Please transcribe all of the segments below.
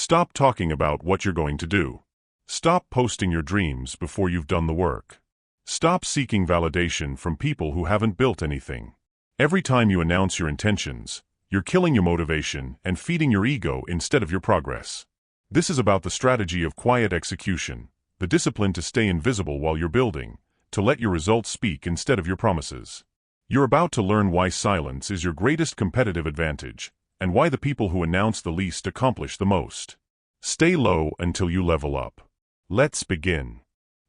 Stop talking about what you're going to do. Stop posting your dreams before you've done the work. Stop seeking validation from people who haven't built anything. Every time you announce your intentions, you're killing your motivation and feeding your ego instead of your progress. This is about the strategy of quiet execution, the discipline to stay invisible while you're building, to let your results speak instead of your promises. You're about to learn why silence is your greatest competitive advantage, and why the people who announce the least accomplish the most. Stay low until you level up. Let's begin.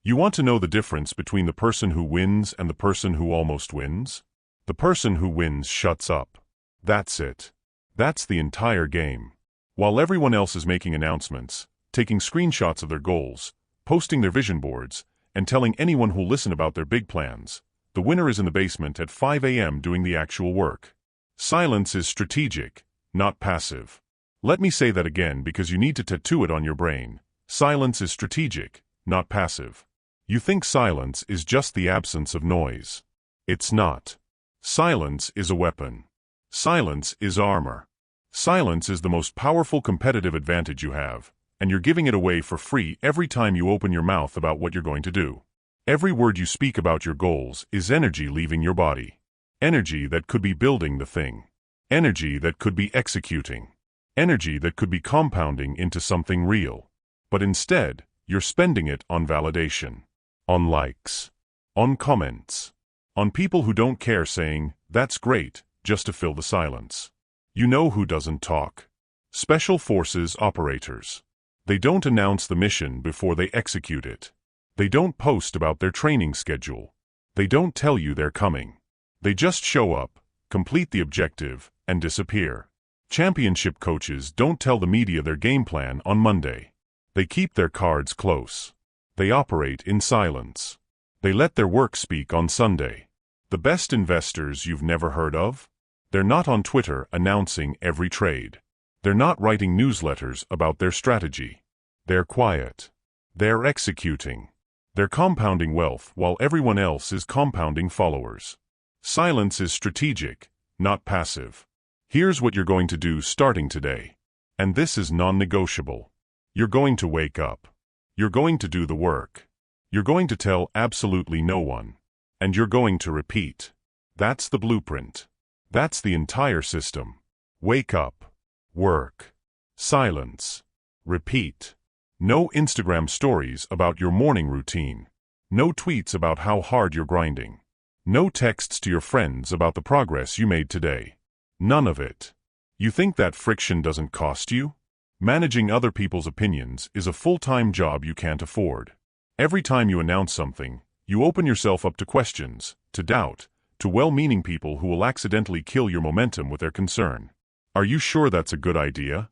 You want to know the difference between the person who wins and the person who almost wins? The person who wins shuts up. That's it. That's the entire game. While everyone else is making announcements, taking screenshots of their goals, posting their vision boards, and telling anyone who'll listen about their big plans, the winner is in the basement at 5 a.m. doing the actual work. Silence is strategic, not passive. Let me say that again because you need to tattoo it on your brain. Silence is strategic, not passive. You think silence is just the absence of noise. It's not. Silence is a weapon. Silence is armor. Silence is the most powerful competitive advantage you have, and you're giving it away for free every time you open your mouth about what you're going to do. Every word you speak about your goals is energy leaving your body. Energy that could be building the thing. Energy that could be executing. Energy that could be compounding into something real. But instead, you're spending it on validation. On likes. On comments. On people who don't care saying, "That's great," just to fill the silence. You know who doesn't talk? Special Forces operators. They don't announce the mission before they execute it. They don't post about their training schedule. They don't tell you they're coming. They just show up, complete the objective, and disappear. Championship coaches don't tell the media their game plan on Monday. They keep their cards close. They operate in silence. They let their work speak on Sunday. The best investors you've never heard of? They're not on Twitter announcing every trade. They're not writing newsletters about their strategy. They're quiet. They're executing. They're compounding wealth while everyone else is compounding followers. Silence is strategic, not passive. Here's what you're going to do starting today. And this is non-negotiable. You're going to wake up. You're going to do the work. You're going to tell absolutely no one. And you're going to repeat. That's the blueprint. That's the entire system. Wake up. Work. Silence. Repeat. No Instagram stories about your morning routine. No tweets about how hard you're grinding. No texts to your friends about the progress you made today. None of it. You think that friction doesn't cost you? Managing other people's opinions is a full-time job you can't afford. Every time you announce something, you open yourself up to questions, to doubt, to well-meaning people who will accidentally kill your momentum with their concern. Are you sure that's a good idea?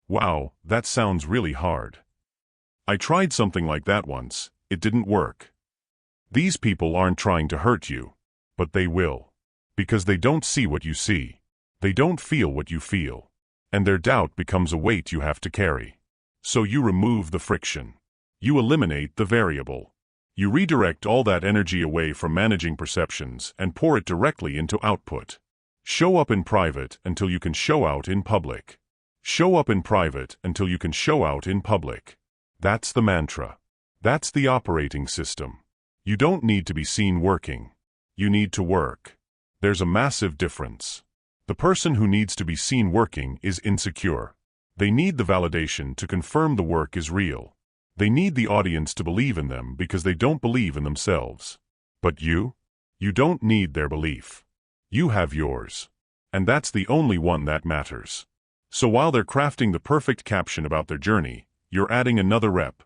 Wow, that sounds really hard. I tried something like that once. It didn't work. These people aren't trying to hurt you, but they will. Because they don't see what you see. They don't feel what you feel. And their doubt becomes a weight you have to carry. So you remove the friction. You eliminate the variable. You redirect all that energy away from managing perceptions and pour it directly into output. Show up in private until you can show out in public. Show up in private until you can show out in public. That's the mantra. That's the operating system. You don't need to be seen working. You need to work. There's a massive difference. The person who needs to be seen working is insecure. They need the validation to confirm the work is real. They need the audience to believe in them because they don't believe in themselves. But you? You don't need their belief. You have yours. And that's the only one that matters. So while they're crafting the perfect caption about their journey, you're adding another rep,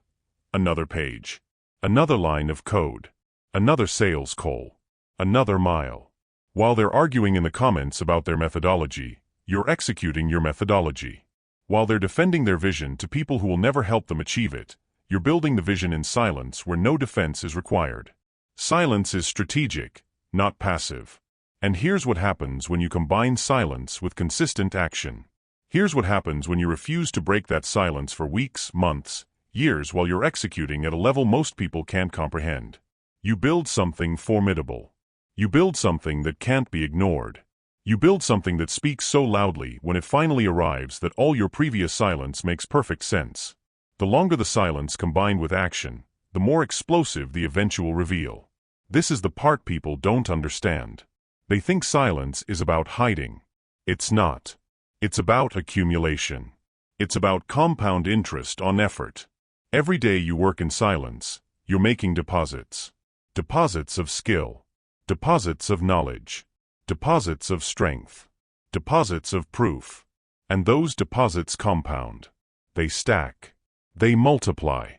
another page, another line of code, another sales call, another mile. While they're arguing in the comments about their methodology, you're executing your methodology. While they're defending their vision to people who will never help them achieve it, you're building the vision in silence where no defense is required. Silence is strategic, not passive. And here's what happens when you combine silence with consistent action. Here's what happens when you refuse to break that silence for weeks, months, years while you're executing at a level most people can't comprehend. You build something formidable. You build something that can't be ignored. You build something that speaks so loudly when it finally arrives that all your previous silence makes perfect sense. The longer the silence combined with action, the more explosive the eventual reveal. This is the part people don't understand. They think silence is about hiding. It's not. It's about accumulation. It's about compound interest on effort. Every day you work in silence, you're making deposits. Deposits of skill. Deposits of knowledge. Deposits of strength. Deposits of proof. And those deposits compound. They stack. They multiply.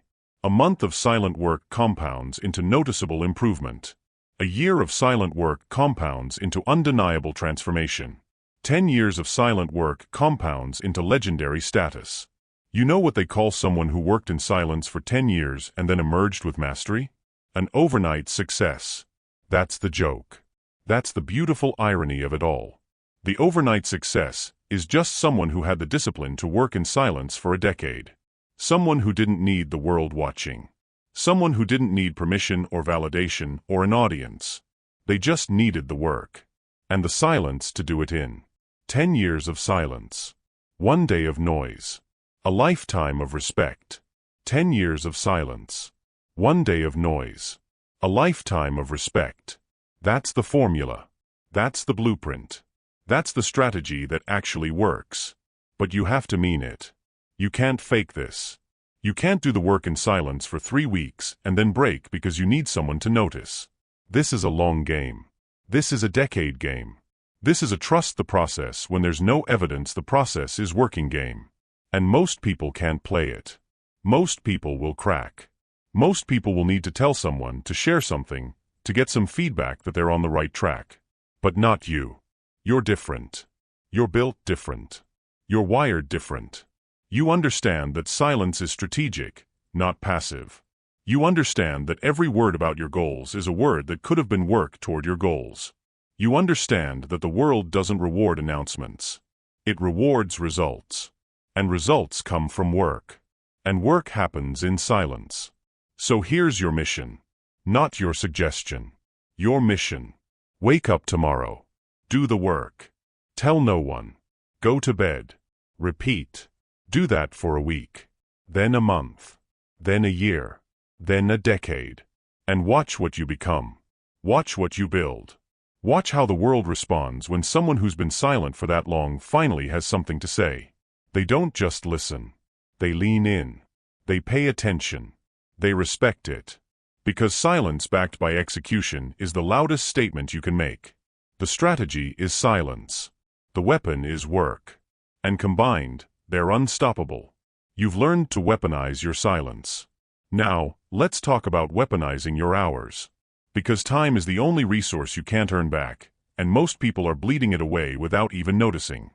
A month of silent work compounds into noticeable improvement. A year of silent work compounds into undeniable transformation. 10 years of silent work compounds into legendary status. You know what they call someone who worked in silence for 10 years and then emerged with mastery? An overnight success. That's the joke. That's the beautiful irony of it all. The overnight success is just someone who had the discipline to work in silence for a decade. Someone who didn't need the world watching. Someone who didn't need permission or validation or an audience. They just needed the work. And the silence to do it in. 10 years of silence. 1 day of noise. A lifetime of respect. 10 years of silence. 1 day of noise. A lifetime of respect. That's the formula. That's the blueprint. That's the strategy that actually works. But you have to mean it. You can't fake this. You can't do the work in silence for 3 weeks and then break because you need someone to notice. This is a long game. This is a decade game. This is a trust the process when there's no evidence the process is working game. And most people can't play it. Most people will crack. Most people will need to tell someone to share something, to get some feedback that they're on the right track. But not you. You're different. You're built different. You're wired different. You understand that silence is strategic, not passive. You understand that every word about your goals is a word that could have been work toward your goals. You understand that the world doesn't reward announcements. It rewards results. And results come from work. And work happens in silence. So here's your mission. Not your suggestion. Your mission. Wake up tomorrow. Do the work. Tell no one. Go to bed. Repeat. Do that for a week. Then a month. Then a year. Then a decade. And watch what you become. Watch what you build. Watch how the world responds when someone who's been silent for that long finally has something to say. They don't just listen. They lean in. They pay attention. They respect it. Because silence backed by execution is the loudest statement you can make. The strategy is silence. The weapon is work. And combined, they're unstoppable. You've learned to weaponize your silence. Now, let's talk about weaponizing your hours. Because time is the only resource you can't earn back, and most people are bleeding it away without even noticing.